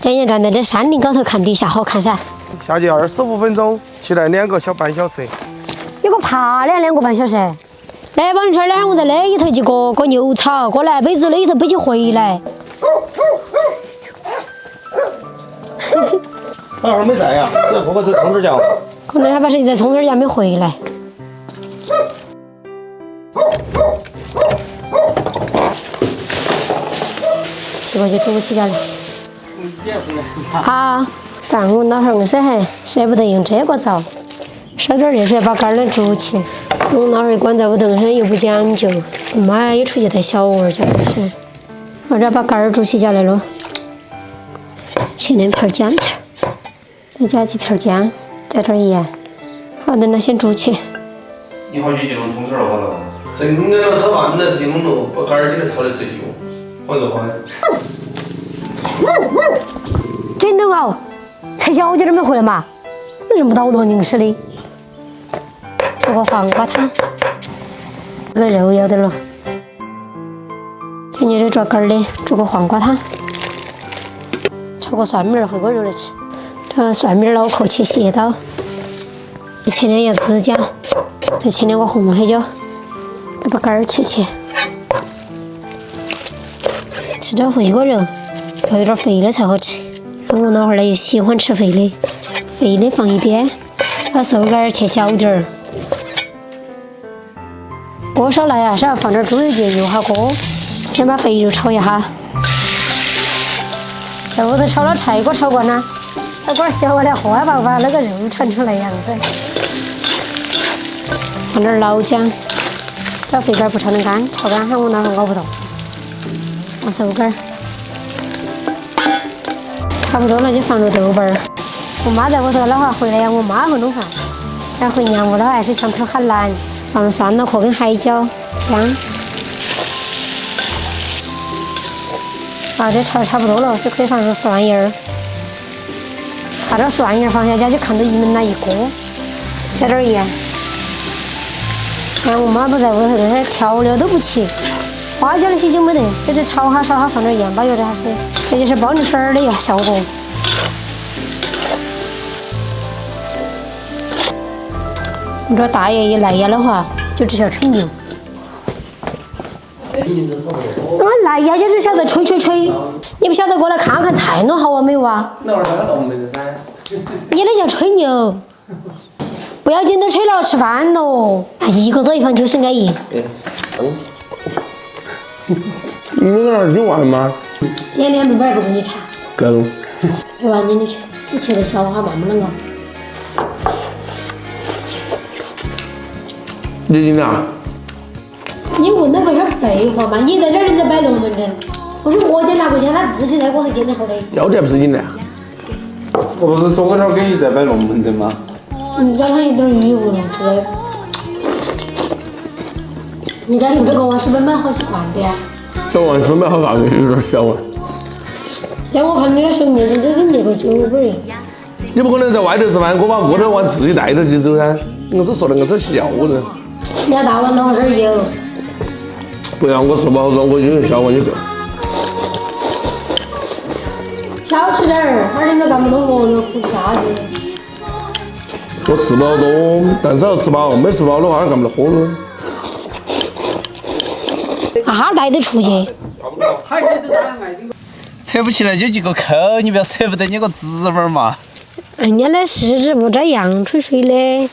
建议站在这山顶高头看底下好看噻。下去25分钟，起来2个小半小时。有个爬2个半小时。来，帮你吃点，我在那里头去割牛草，过来杯子那里头背起回来。他会儿没在呀，这哥哥是冲点酱。可能他把谁在冲点酱没回来。去过去煮起家来。好，但我老汉儿硬是很舍不得用这个灶，烧点热水把干儿煮起。我老汉儿关在屋头硬是又不讲究，妈呀，也出去带小娃儿家不是。我这把干儿煮起家来了，切2片姜片，再加几片姜，加点盐。好，等它先煮起。一会儿就用葱丝儿了，了。正经的炒饭那是用弄把干儿进来炒的水用，放热放。真的哦，才小点儿没回来嘛，你认不到了，硬是的。煮个黄瓜汤，这个肉要得了。今天这抓干儿的，煮个黄瓜汤，炒个蒜米儿烩个肉来吃。这个蒜米儿脑壳切斜刀，切2叶指甲，再切2个红黑椒，再把干儿切切。吃这烩个肉，要有点肥的才好吃。我老汉儿呢又喜欢吃肥的，肥的放一边，把瘦干儿切小点儿。锅烧来呀，是要放点猪油进油下锅，先把肥肉炒一下。在屋头炒了菜锅炒惯了，那锅小了喝吧，把那个肉盛出来样子。放点老姜，这肥干不炒得干，炒干喊我老汉儿熬不动。放瘦干儿。差不多了就放入豆瓣儿。我妈在屋头的话回来呀，我妈会弄饭。然后回娘屋的话还是墙头很难，放入蒜脑壳跟海椒、姜。这炒得差不多了，就可以放入蒜叶儿。把这蒜叶儿放下去就看到一门那一锅，加点盐。看我妈不在屋头，这些调料都不齐。花椒那些就没得，就是炒哈放点盐巴，有点还是，这就是包你馅儿的呀效果。你这大爷一来呀的话，就只晓吹牛。来呀，就只晓得吹，你不晓得过来看看菜弄好啊没有啊？那会儿他动没得噻。你那叫吹牛，不要紧，都吹了，吃饭喽。一个做一方就是安逸。你们那儿有碗吗？今天2本儿不给你查。够了。给完你的去，你切得小哈，慢慢的熬。你俩？你问的不是废话吗？你在这儿你在摆龙门阵，不是我捡拿过去，他自己在锅头捡的好的。要点不是你俩？我不是昨天给你在摆龙门阵吗？让他有点语无伦次的。你家用这个碗是不是蛮好习惯的呀？小碗是蛮好看的，有点小碗。但我看你的手面子都跟那个酒本儿一样。你不可能在外头吃饭，我把锅头碗自己带着去走噻。我是说的，我是笑的。你要大碗的话这儿有。不要，我吃饱了，我就用小碗就够。少吃点儿，哪领导干不动了，又吃不下去。我吃饱多，但是要吃饱，没吃饱的话干不得喝了。带得出去。扯不起来就几个扣，你不要舍不得你个资本嘛。人家的柿子不这样吹的。